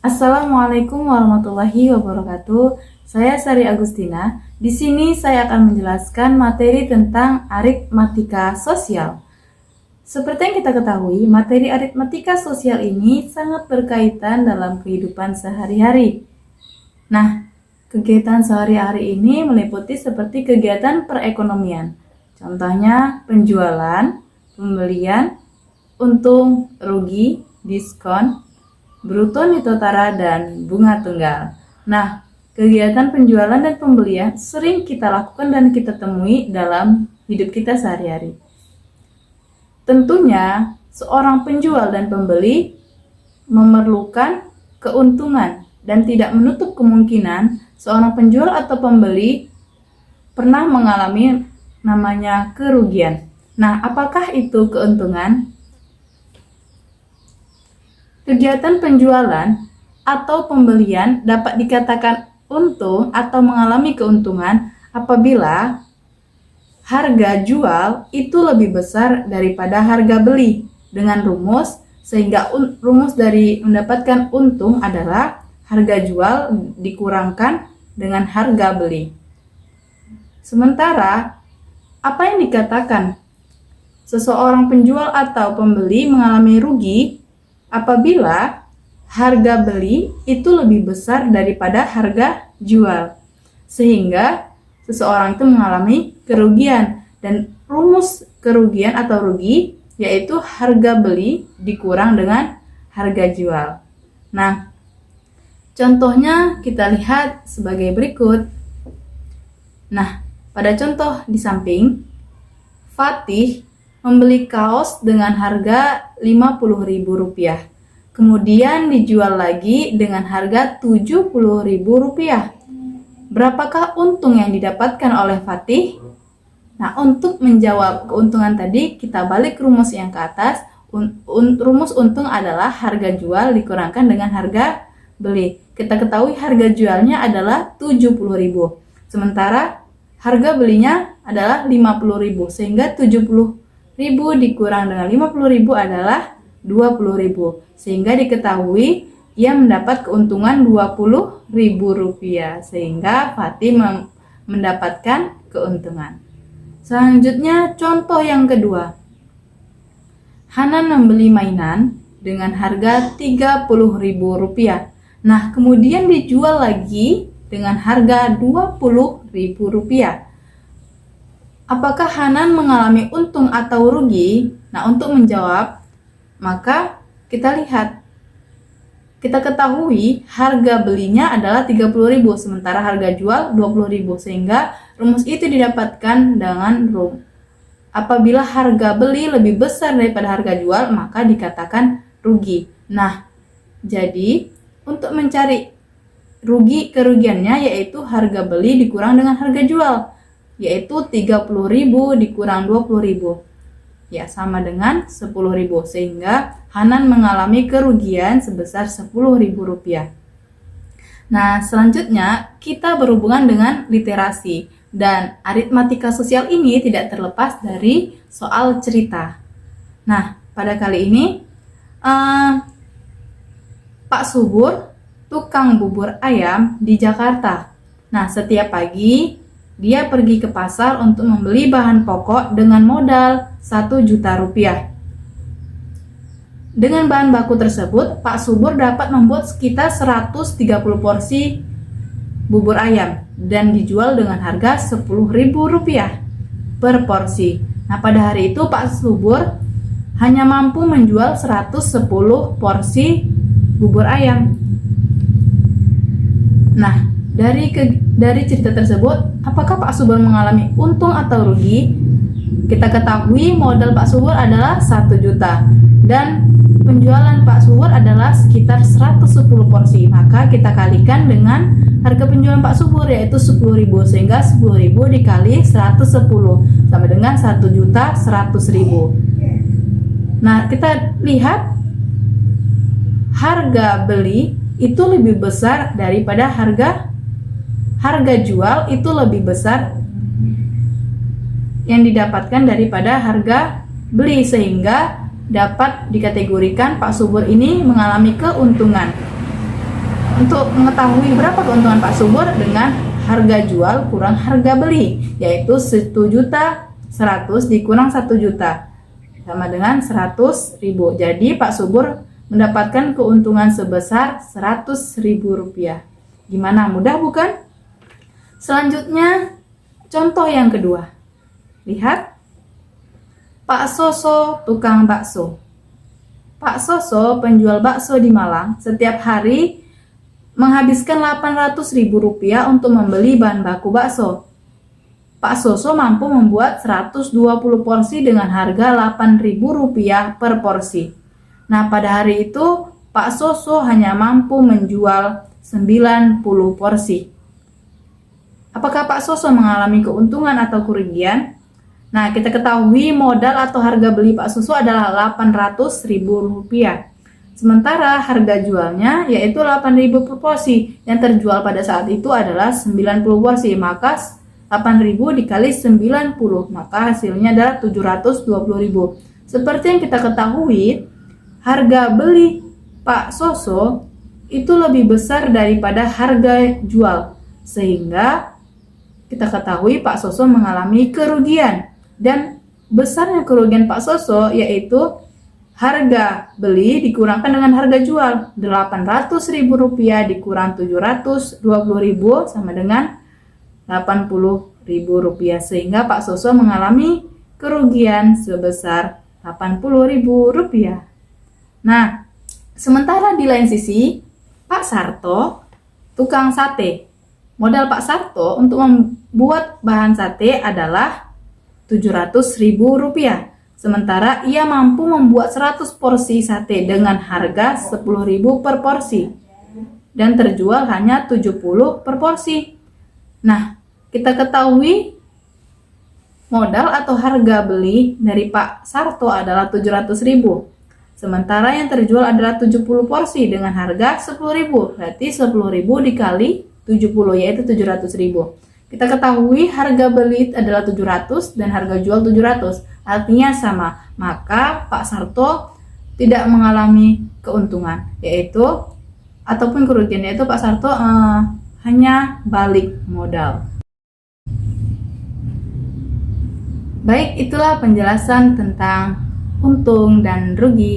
Assalamualaikum warahmatullahi wabarakatuh. Saya Sari Agustina. Di sini saya akan menjelaskan materi tentang aritmatika sosial. Seperti yang kita ketahui, materi aritmatika sosial ini sangat berkaitan dalam kehidupan sehari-hari. Nah, kegiatan sehari-hari ini meliputi seperti kegiatan perekonomian. Contohnya penjualan, pembelian, untung, rugi, diskon, bruto nilai utara, dan bunga tunggal. Nah, kegiatan penjualan dan pembelian sering kita lakukan dan kita temui dalam hidup kita sehari-hari. Tentunya, seorang penjual dan pembeli memerlukan keuntungan dan tidak menutup kemungkinan seorang penjual atau pembeli pernah mengalami namanya kerugian. Nah, apakah itu keuntungan? Kegiatan penjualan atau pembelian dapat dikatakan untung atau mengalami keuntungan apabila harga jual itu lebih besar daripada harga beli dengan rumus, sehingga rumus dari mendapatkan untung adalah harga jual dikurangkan dengan harga beli. Sementara, apa yang dikatakan seseorang penjual atau pembeli mengalami rugi apabila harga beli itu lebih besar daripada harga jual, sehingga seseorang itu mengalami kerugian. Dan rumus kerugian atau rugi yaitu harga beli dikurang dengan harga jual. Nah, contohnya kita lihat sebagai berikut. Nah, pada contoh di samping, Fatih membeli kaos dengan harga Rp50.000, kemudian dijual lagi dengan harga Rp70.000. Berapakah untung yang didapatkan oleh Fatih? Nah, untuk menjawab keuntungan tadi, kita balik rumus yang ke atas. Rumus untung adalah harga jual dikurangkan dengan harga beli. Kita ketahui harga jualnya adalah Rp70.000, sementara harga belinya adalah Rp50.000, sehingga Rp70.000 dikurang dengan Rp50.000 adalah Rp20.000, sehingga diketahui ia mendapat keuntungan Rp20.000, sehingga Fatih mendapatkan keuntungan. Selanjutnya, contoh yang kedua. Hanan membeli mainan dengan harga Rp30.000. Nah, kemudian dijual lagi dengan harga Rp20.000. Apakah Hanan mengalami untung atau rugi? Nah, untuk menjawab, maka kita lihat. Kita ketahui harga belinya adalah Rp30.000, sementara harga jual Rp20.000, sehingga rumus itu didapatkan dengan apabila harga beli lebih besar daripada harga jual, maka dikatakan rugi. Nah, jadi untuk mencari kerugiannya yaitu harga beli dikurang dengan harga jual, yaitu Rp30.000 dikurang Rp20.000, ya sama dengan Rp10.000, sehingga Hanan mengalami kerugian sebesar Rp10.000. Nah, selanjutnya kita berhubungan dengan literasi, dan aritmatika sosial ini tidak terlepas dari soal cerita. Nah, pada kali ini Pak Subur, tukang bubur ayam di Jakarta. Nah, setiap pagi dia pergi ke pasar untuk membeli bahan pokok dengan modal Rp1.000.000. Dengan bahan baku tersebut, Pak Subur dapat membuat sekitar 130 porsi bubur ayam dan dijual dengan harga Rp10.000 per porsi. Nah, pada hari itu Pak Subur hanya mampu menjual 110 porsi bubur ayam. Nah, dari cerita tersebut, apakah Pak Subur mengalami untung atau rugi? Kita ketahui modal Pak Subur adalah 1 juta dan penjualan Pak Subur adalah sekitar 110 porsi. Maka kita kalikan dengan harga penjualan Pak Subur yaitu Rp10.000, sehingga Rp10.000 dikali 110 sama dengan Rp1.100.000. Nah, kita lihat harga beli itu lebih besar daripada harga jual itu lebih besar yang didapatkan daripada harga beli, sehingga dapat dikategorikan Pak Subur ini mengalami keuntungan. untuk mengetahui berapa keuntungan Pak Subur dengan harga jual kurang harga beli, yaitu 1 juta 100 dikurang 1 juta sama dengan 100.000. Jadi Pak Subur mendapatkan keuntungan sebesar 100.000 rupiah. Gimana, mudah bukan? Selanjutnya contoh yang kedua. Lihat, Pak Soso tukang bakso. Pak Soso penjual bakso di Malang setiap hari menghabiskan 800.000 rupiah untuk membeli bahan baku bakso. Pak Soso mampu membuat 120 porsi dengan harga 8.000 rupiah per porsi. Nah, pada hari itu Pak Soso hanya mampu menjual 90 porsi. Apakah Pak Soso mengalami keuntungan atau kerugian? Nah, kita ketahui modal atau harga beli Pak Soso adalah 800.000 rupiah. Sementara harga jualnya yaitu 8.000 per porsi. Yang terjual pada saat itu adalah 90 porsi. Maka 8.000 dikali 90, maka hasilnya adalah 720.000. Seperti yang kita ketahui, harga beli Pak Soso itu lebih besar daripada harga jual. Sehingga kita ketahui Pak Soso mengalami kerugian. Dan besarnya kerugian Pak Soso yaitu harga beli dikurangkan dengan harga jual. 800.000 rupiah dikurang 720.000 sama dengan 80.000 rupiah. Sehingga Pak Soso mengalami kerugian sebesar 80.000 rupiah. Nah, sementara di lain sisi, Pak Sarto, tukang sate. Modal Pak Sarto untuk membuat bahan sate adalah 700.000 rupiah. Sementara ia mampu membuat 100 porsi sate dengan harga 10.000 per porsi dan terjual hanya 70 per porsi. Nah, kita ketahui modal atau harga beli dari Pak Sarto adalah 700.000. Sementara yang terjual adalah 70 porsi dengan harga 10.000. Berarti 10.000 dikali 70 yaitu 700.000. Kita ketahui harga beli adalah 700 dan harga jual 700. Artinya sama, maka Pak Sarto tidak mengalami keuntungan, yaitu ataupun kerugian, yaitu Pak Sarto hanya balik modal. Baik, itulah penjelasan tentang untung dan rugi.